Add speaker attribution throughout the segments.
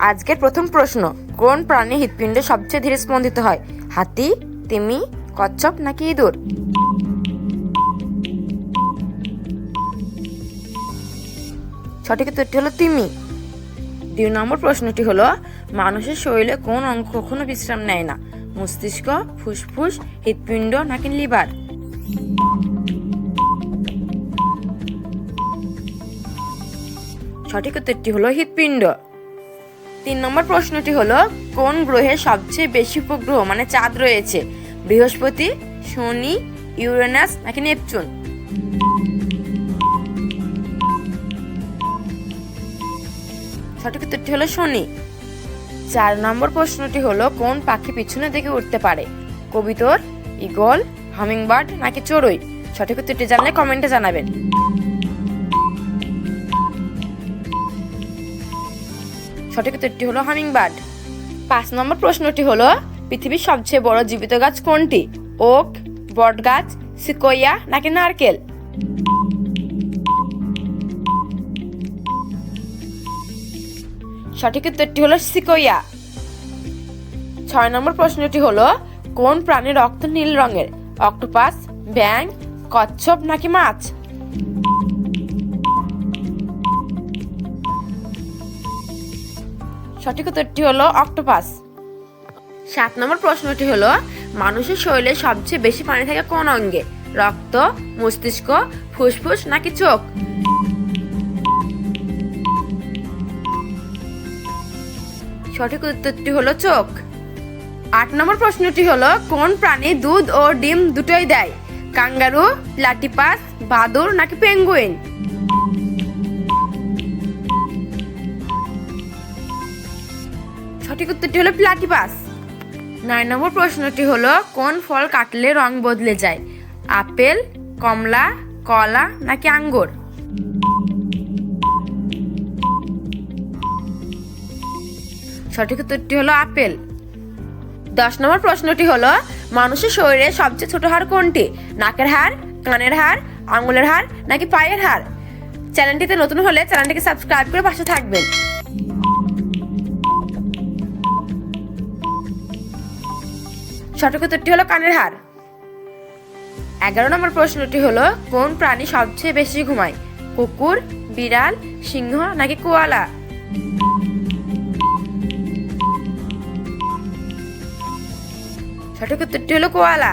Speaker 1: আজকের প্রথম প্রশ্ন, কোন প্রাণী হৃৎপিণ্ডে সবচেয়ে ধীরে স্পন্দিত হয়? হাতি, তিমি, কচ্ছপ নাকি ইঁদুর? সঠিক উত্তরটি হলো তিমি। 2 নম্বর প্রশ্নটি হলো, মানুষের শরীরে কোন অঙ্গ কখনো বিশ্রাম নেয় না? মস্তিষ্ক, ফুসফুস, হৃৎপিণ্ড নাকি লিভার? সঠিক উত্তরটি হলো হৃৎপিণ্ড। 3 নম্বর প্রশ্নটি হলো, কোন গ্রহে সবচেয়ে বেশি উপগ্রহ মানে চাঁদ রয়েছে? বৃহস্পতি, শনি, ইউরেনাস নাকি নেপচুন? সঠিক উত্তরটি হলো শনি। 4 নম্বর প্রশ্নটি হলো, কোন পাখি পিছনে দিকে উঠতে পারে? কবুতর, ঈগল, হামিংবার্ড নাকি চড়ুই? সঠিক উত্তরটি জানলে কমেন্টে জানাবেন। সঠিক উত্তরটি হলো হামিংবার্ড। 5 নম্বর প্রশ্নটি হলো, পৃথিবীর সবচেয়ে বড় জীবিত গাছ কোনটি? ওক, বটগাছ, সিকোয়া নাকি নারকেল? সঠিক উত্তরটি হলো সিকোয়া। 6 নম্বর প্রশ্নটি হলো, কোন প্রাণীর রক্ত নীল রঙের? অক্টোপাস, ব্যাঙ, কচ্ছপ নাকি মাছ? সঠিক উত্তরটি হলো অক্টোপাস। 7 নম্বর প্রশ্নটি হলো, মানুষের শরীরে সবচেয়ে বেশি পানি থাকে কোন অঙ্গে? রক্ত, মস্তিষ্ক, ফুসফুস নাকি চোখ? সঠিক উত্তরটি হলো চোখ। 8 নম্বর প্রশ্নটি হলো, কোন প্রাণী দুধ ও ডিম দুটোই দেয়? কাঙ্গারু, প্লাটিপাস, বাদুড় নাকি পেঙ্গুইন? সঠিক উত্তরটি হলো প্লাটিপাস। 9 নম্বর প্রশ্নটি হলো, কোন ফল কাটলে রং বদলে যায়? আপেল, কমলা, কলা নাকি আঙ্গুর? সঠিক উত্তরটি হলো আপেল। 10 নম্বর প্রশ্নটি হলো, মানুষের শরীরে সবচেয়ে ছোট হাড় কোনটি? নাকের হাড়, কানের হাড়, আঙুলের হাড় নাকি পায়ের হাড়? চ্যানেলটিতে নতুন হলে চ্যানেলটিকে সাবস্ক্রাইব করে পাশে থাকবেন। সঠিক উত্তরটি হলো কানের হাড়। 11 নম্বর প্রশ্নটি হলো, কোন প্রাণী সবচেয়ে বেশি ঘুমায়? কুকুর, বিড়াল, সিংহ নাকি কোয়ালা? সঠিক উত্তরটি হলো কোয়ালা।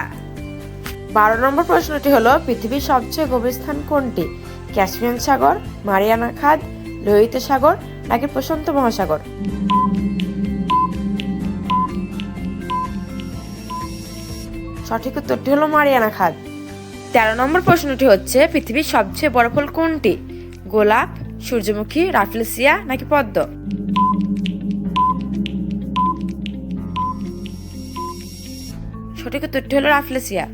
Speaker 1: 12 নম্বর প্রশ্নটি হলো, পৃথিবীর সবচেয়ে গভীর স্থান কোনটি? ক্যাসপিয়ান সাগর, মারিয়ানা খাদ, লোহিত সাগর নাকি প্রশান্ত মহাসাগর? সঠিক উত্তরটি হলো মারিয়ানা খাদ। 13 নম্বর প্রশ্নটি হচ্ছে, পৃথিবীর সবচেয়ে বড় ফুল কোনটি? গোলাপ, সূর্যমুখী, রাফলেসিয়া নাকি পদ্ম? সঠিক উত্তরটি হলো রাফলেসিয়া।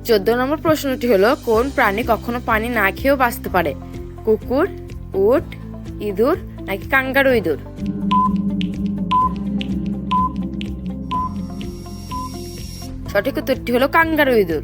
Speaker 1: 14 নম্বর প্রশ্নটি হলো, কোন প্রাণী কখনো পানি না খেয়েও বাঁচতে পারে? কুকুর, উট, ইঁদুর নাকি কাঙ্গারু ইঁদুর? সঠিক উত্তরটি হলো কাঙ্গারু ইঁদুর।